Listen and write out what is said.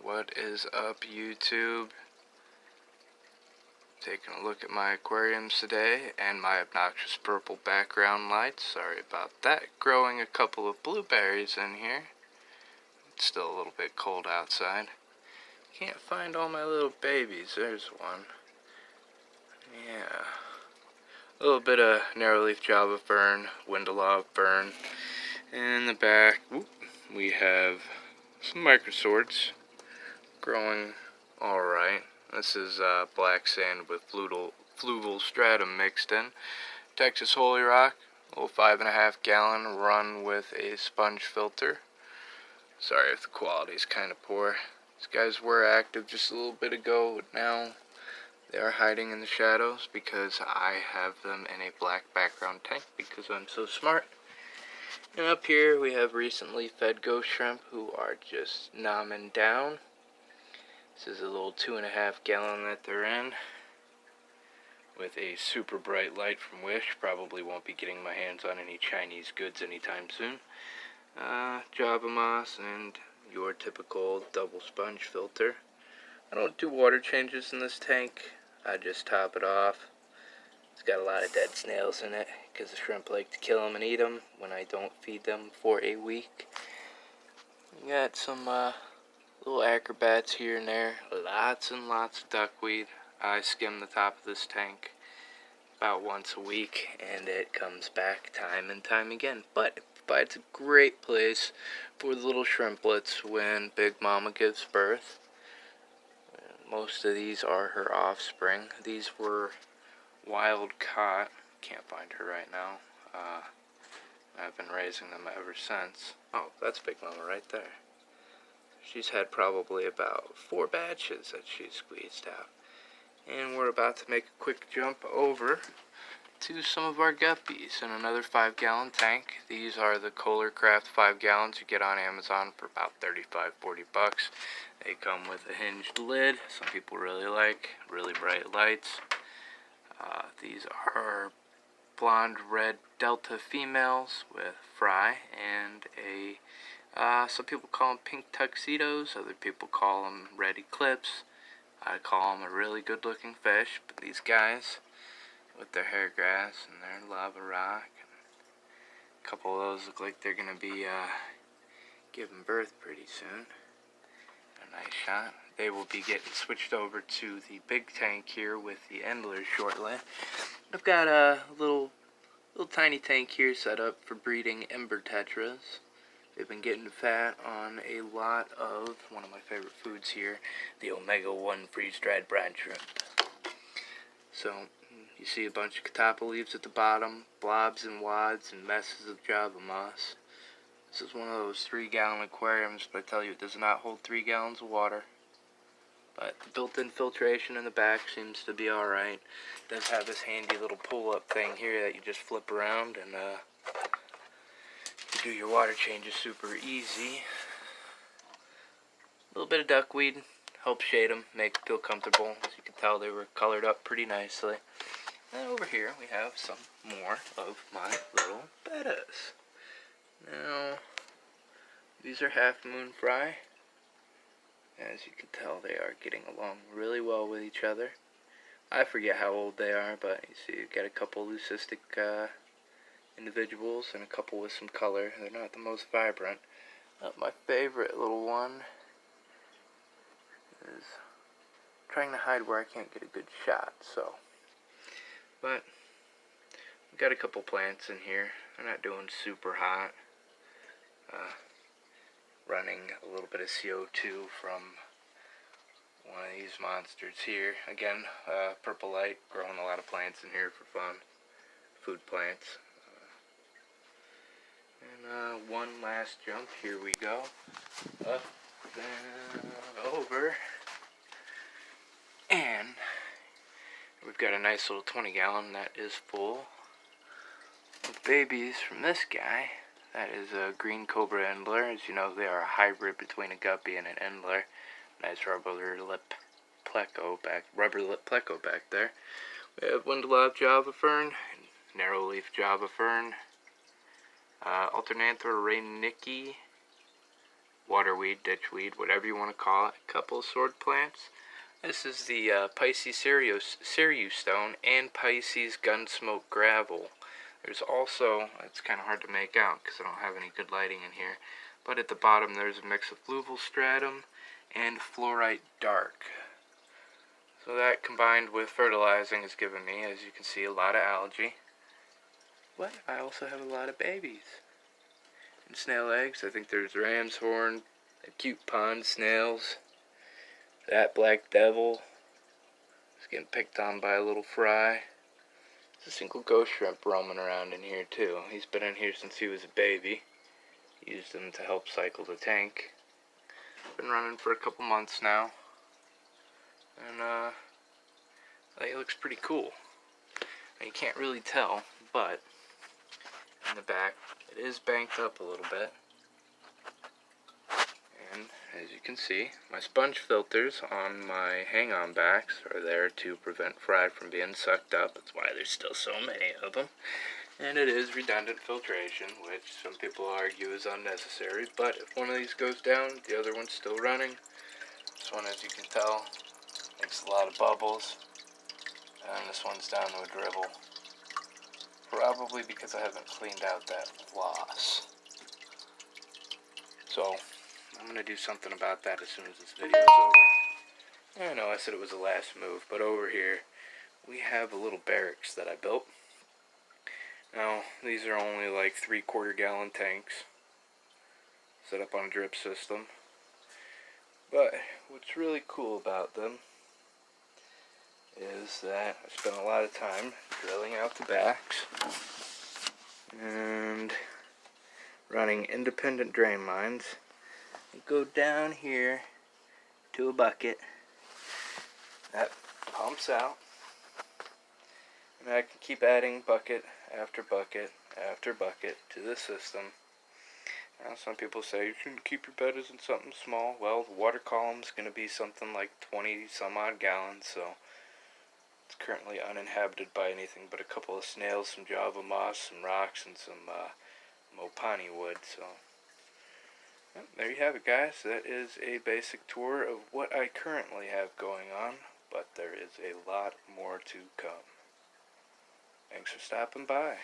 What is up, YouTube? Taking a look at my aquariums today and my obnoxious purple background lights. Sorry about that. Growing a couple of blueberries in here. It's still a little bit cold outside. Can't find all my little babies. There's one. Yeah. A little bit of narrowleaf java fern, windalog fern. And in the back, we have some microsorts growing alright. This is black sand with fluval stratum mixed in. Texas Holy Rock, a little 5.5 gallon run with a sponge filter. Sorry if the quality is kind of poor. These guys were active just a little bit ago, but now they are hiding in the shadows because I have them in a black background tank because I'm so smart. And up here we have recently fed ghost shrimp who are just nomming down. This is a little 2.5 gallon that they're in with a super bright light from Wish. Probably won't be getting my hands on any Chinese goods anytime soon. Java moss and your typical double sponge filter. I don't do water changes in this tank. I just top it off. It's got a lot of dead snails in it because the shrimp like to kill them and eat them when I don't feed them for a week. We got some little acrobats here and there. Lots and lots of duckweed. I skim the top of this tank about once a week and it comes back time and time again. But it provides a great place for the little shrimplets when Big Mama gives birth. Most of these are her offspring. These were wild caught. Can't find her right now. I've been raising them ever since. Oh, that's Big Mama right there. She's had probably about 4 batches that she's squeezed out. And we're about to make a quick jump over to some of our guppies in another 5 gallon tank. These are the Kohler Craft 5 gallons you get on Amazon for about $35-40. They come with a hinged lid. Some people really like really bright lights. These are blonde red delta females with fry and a some people call them pink tuxedos, other people call them red eclipse. I call them a really good looking fish, but these guys with their hair grass and their lava rock, and a couple of those look like they're going to be giving birth pretty soon. A nice shot. They will be getting switched over to the big tank here with the endlers shortly. I've got a little tiny tank here set up for breeding ember tetras. They've been getting fat on a lot of one of my favorite foods here, the omega-1 freeze-dried brine shrimp. So you see a bunch of catappa leaves at the bottom, blobs and wads and messes of java moss. This is one of those 3 gallon aquariums, but I tell you, it does not hold 3 gallons of water. But the built-in filtration in the back seems to be alright. It does have this handy little pull-up thing here that you just flip around and you do your water changes super easy. A little bit of duckweed helps shade them, make them feel comfortable. As you can tell, they were colored up pretty nicely. And over here we have some more of my little bettas. Now, these are half moon fry. As you can tell, they are getting along really well with each other. I forget how old they are, but you see you've got a couple leucistic individuals and a couple with some color. They're not the most vibrant. My favorite little one is trying to hide where I can't get a good shot, so. But we've got a couple plants in here. They're not doing super hot. Running a little bit of CO2 from one of these monsters here. Again, purple light, growing a lot of plants in here for fun. Food plants. And one last jump. Here we go. Up and over. And we've got a nice little 20 gallon that is full of babies from this guy. That is a green cobra endler. As you know, they are a hybrid between a guppy and an endler. Nice rubber lip pleco back there. We have windalog java fern, narrowleaf java fern, Alternanthera reynicki, waterweed, ditchweed, whatever you want to call it. A couple of sword plants. This is the Pisces Cereus Stone and Pisces Gunsmoke Gravel. There's also, it's kind of hard to make out because I don't have any good lighting in here, but at the bottom there's a mix of Fluval Stratum and Fluorite Dark. So that combined with fertilizing has given me, as you can see, a lot of algae. But I also have a lot of babies. And snail eggs. I think there's ram's horn, a cute pond snails. That black devil is getting picked on by a little fry. There's a single ghost shrimp roaming around in here too. He's been in here since he was a baby. Used him to help cycle the tank. Been running for a couple months now. And I think it looks pretty cool. Now, you can't really tell, but in the back it is banked up a little bit. And as you can see, my sponge filters on my hang-on backs are there to prevent fry from being sucked up. That's why there's still so many of them. And it is redundant filtration, which some people argue is unnecessary, but if one of these goes down, the other one's still running. This one, as you can tell, makes a lot of bubbles, and this one's down to a dribble. Probably because I haven't cleaned out that floss. So, I'm going to do something about that as soon as this video is over. I know I said it was the last move, but over here we have a little barracks that I built. Now, these are only like 3/4 gallon tanks set up on a drip system. But what's really cool about them is that I spent a lot of time drilling out the backs and running independent drain lines. Go down here to a bucket that pumps out, and I can keep adding bucket after bucket after bucket to the system. Now, some people say you shouldn't keep your bed in something small. Well, the water column's going to be something like 20 some odd gallons, so it's currently uninhabited by anything but a couple of snails, some java moss, some rocks, and some mopani wood. So there you have it, guys. That is a basic tour of what I currently have going on, but there is a lot more to come. Thanks for stopping by.